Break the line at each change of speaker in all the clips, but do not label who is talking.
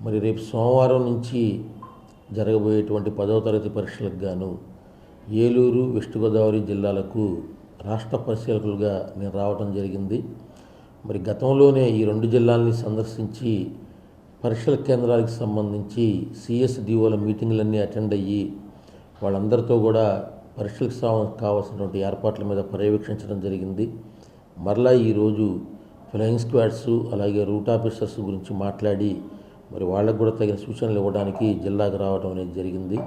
మరి రేపు సోమవారం నుంచి జరగబోయేటువంటి 10వ తరగతి పరీక్షలకు గాను ఏలూరు, వెస్ట్ గోదావరి జిల్లాలకు రాష్ట్ర పరిశీలకులుగా నేను రావడం జరిగింది. మరి గతంలోనే ఈ 2 జిల్లాలని సందర్శించి పరీక్షల కేంద్రాలకు సంబంధించి సిఎస్డిఓల మీటింగ్లన్నీ అటెండ్ అయ్యి వాళ్ళందరితో కూడా పరీక్షలకు కావాల్సినటువంటి ఏర్పాట్ల మీద పర్యవేక్షించడం జరిగింది. మరలా ఈరోజు ఫ్లయింగ్ స్క్వాడ్స్ అలాగే రూట్ ఆఫీసర్స్ గురించి మాట్లాడి మరి వాళ్ళకు కూడా తగిన సూచనలు ఇవ్వడానికి జిల్లాకు రావడం అనేది జరిగింది.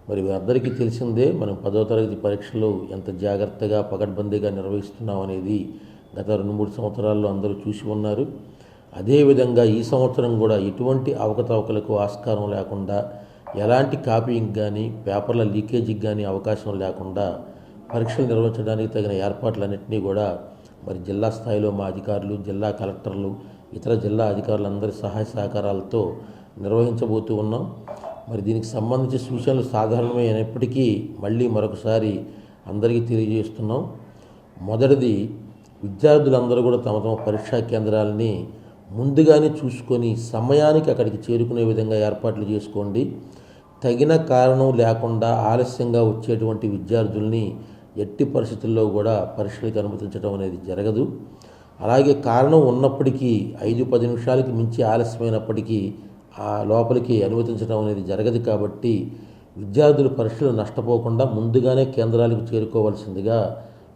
మరి అందరికీ తెలిసిందే, మనం 10వ తరగతి పరీక్షలు ఎంత జాగ్రత్తగా పకడ్బందీగా నిర్వహిస్తున్నాం అనేది గత 2-3 సంవత్సరాల్లో అందరూ చూసి ఉన్నారు. అదేవిధంగా ఈ సంవత్సరం కూడా ఎటువంటి అవకతవకలకు ఆస్కారం లేకుండా, ఎలాంటి కాపీయింగ్ కానీ పేపర్ల లీకేజీకి కానీ అవకాశం లేకుండా పరీక్షలు నిర్వహించడానికి తగిన ఏర్పాట్లన్నింటినీ కూడా మరి జిల్లా స్థాయిలో మా అధికారులు, జిల్లా కలెక్టర్లు, ఇతర జిల్లా అధికారులందరి సహాయ సహకారాలతో నిర్వహించబోతూ ఉన్నాం. మరి దీనికి సంబంధించి సూచనలు సాధారణమే అయినప్పటికీ మళ్ళీ మరొకసారి అందరికీ తెలియజేస్తున్నాం. మొదటిది, విద్యార్థులందరూ కూడా తమ తమ పరీక్షా కేంద్రాలని ముందుగానే చూసుకొని సమయానికి అక్కడికి చేరుకునే విధంగా ఏర్పాట్లు చేసుకోండి. తగిన కారణం లేకుండా ఆలస్యంగా వచ్చేటువంటి విద్యార్థుల్ని ఎట్టి పరిస్థితుల్లో కూడా పరీక్షలకు అనుమతించడం అనేది జరగదు. అలాగే కారణం ఉన్నప్పటికీ 5-10 నిమిషాలకి మించి ఆలస్యమైనప్పటికీ ఆ లోపలికి అనుమతించడం అనేది జరగదు. కాబట్టి విద్యార్థులు పరీక్షలు నష్టపోకుండా ముందుగానే కేంద్రాలకు చేరుకోవాల్సిందిగా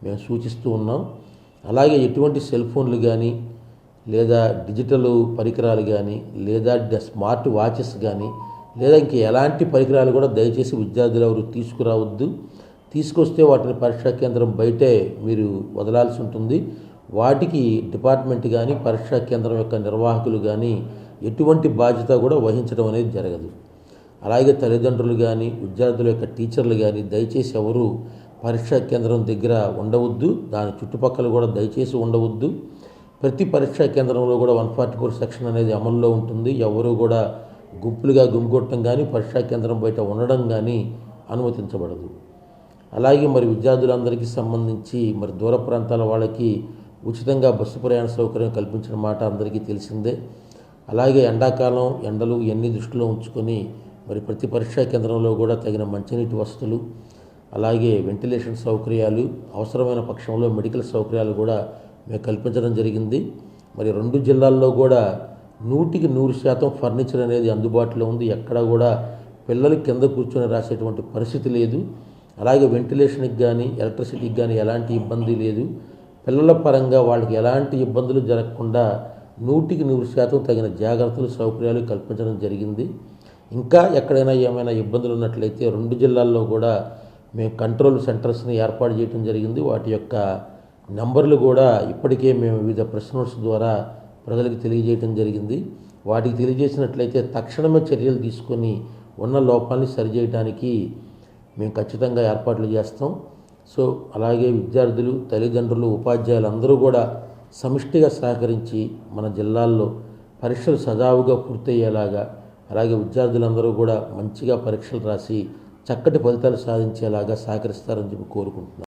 మేము సూచిస్తూ ఉన్నాం. అలాగే ఎటువంటి సెల్ ఫోన్లు కానీ లేదా డిజిటల్ పరికరాలు కానీ లేదా స్మార్ట్ వాచెస్ కానీ లేదా ఇంక ఎలాంటి పరికరాలు కూడా దయచేసి విద్యార్థులు ఎవరు తీసుకురావద్దు. తీసుకొస్తే వాటిని పరీక్షా కేంద్రం బయటే మీరు వదలాల్సి ఉంటుంది. వాటికి డిపార్ట్మెంట్ కానీ పరీక్షా కేంద్రం యొక్క నిర్వాహకులు కానీ ఎటువంటి బాధ్యత కూడా వహించడం అనేది జరగదు. అలాగే తల్లిదండ్రులు కానీ విద్యార్థుల యొక్క టీచర్లు కానీ దయచేసి ఎవరు పరీక్షా కేంద్రం దగ్గర ఉండవద్దు. దాని చుట్టుపక్కల కూడా దయచేసి ఉండవద్దు. ప్రతి పరీక్షా కేంద్రంలో కూడా 144 సెక్షన్ అనేది అమల్లో ఉంటుంది. ఎవరు కూడా గుంపులుగా గుమిగొట్టడం కానీ పరీక్షా కేంద్రం బయట ఉండడం కానీ అనుమతించబడదు. అలాగే మరి విద్యార్థులందరికీ సంబంధించి మరి దూర ప్రాంతాల వాళ్ళకి ఉచితంగా బస్సు ప్రయాణ సౌకర్యం కల్పించిన మాట అందరికీ తెలిసిందే. అలాగే ఎండాకాలం ఎండలు ఇవన్నీ దృష్టిలో ఉంచుకొని మరి ప్రతి పరీక్షా కేంద్రంలో కూడా తగిన మంచినీటి వసతులు, అలాగే వెంటిలేషన్ సౌకర్యాలు, అవసరమైన పక్షంలో మెడికల్ సౌకర్యాలు కూడా మేము కల్పించడం జరిగింది. మరి 2 జిల్లాల్లో కూడా 100% ఫర్నిచర్ అనేది అందుబాటులో ఉంది. ఎక్కడ కూడా పిల్లలు కింద కూర్చొని రాసేటువంటి పరిస్థితి లేదు. అలాగే వెంటిలేషన్కి కానీ ఎలక్ట్రిసిటీకి కానీ ఎలాంటి ఇబ్బంది లేదు. పిల్లల పరంగా వాళ్ళకి ఎలాంటి ఇబ్బందులు జరగకుండా 100% తగిన జాగ్రత్తలు, సౌకర్యాలు కల్పించడం జరిగింది. ఇంకా ఎక్కడైనా ఏమైనా ఇబ్బందులు ఉన్నట్లయితే 2 జిల్లాల్లో కూడా మేము కంట్రోల్ సెంటర్స్ని ఏర్పాటు చేయడం జరిగింది. వాటి యొక్క నంబర్లు కూడా ఇప్పటికే మేము వివిధ ప్రెస్ నోట్స్ ద్వారా ప్రజలకు తెలియజేయడం జరిగింది. వాటికి తెలియజేసినట్లయితే తక్షణమే చర్యలు తీసుకొని ఉన్న లోపాలని సరిచేయడానికి మేము ఖచ్చితంగా ఏర్పాట్లు చేస్తాం. సో అలాగే విద్యార్థులు, తల్లిదండ్రులు, ఉపాధ్యాయులు అందరూ కూడా సమిష్టిగా సహకరించి మన జిల్లాల్లో పరీక్షలు సజావుగా పూర్తయ్యేలాగా, అలాగే విద్యార్థులందరూ కూడా మంచిగా పరీక్షలు రాసి చక్కటి ఫలితాలు సాధించేలాగా సహకరిస్తారని చెప్పి కోరుకుంటున్నాను.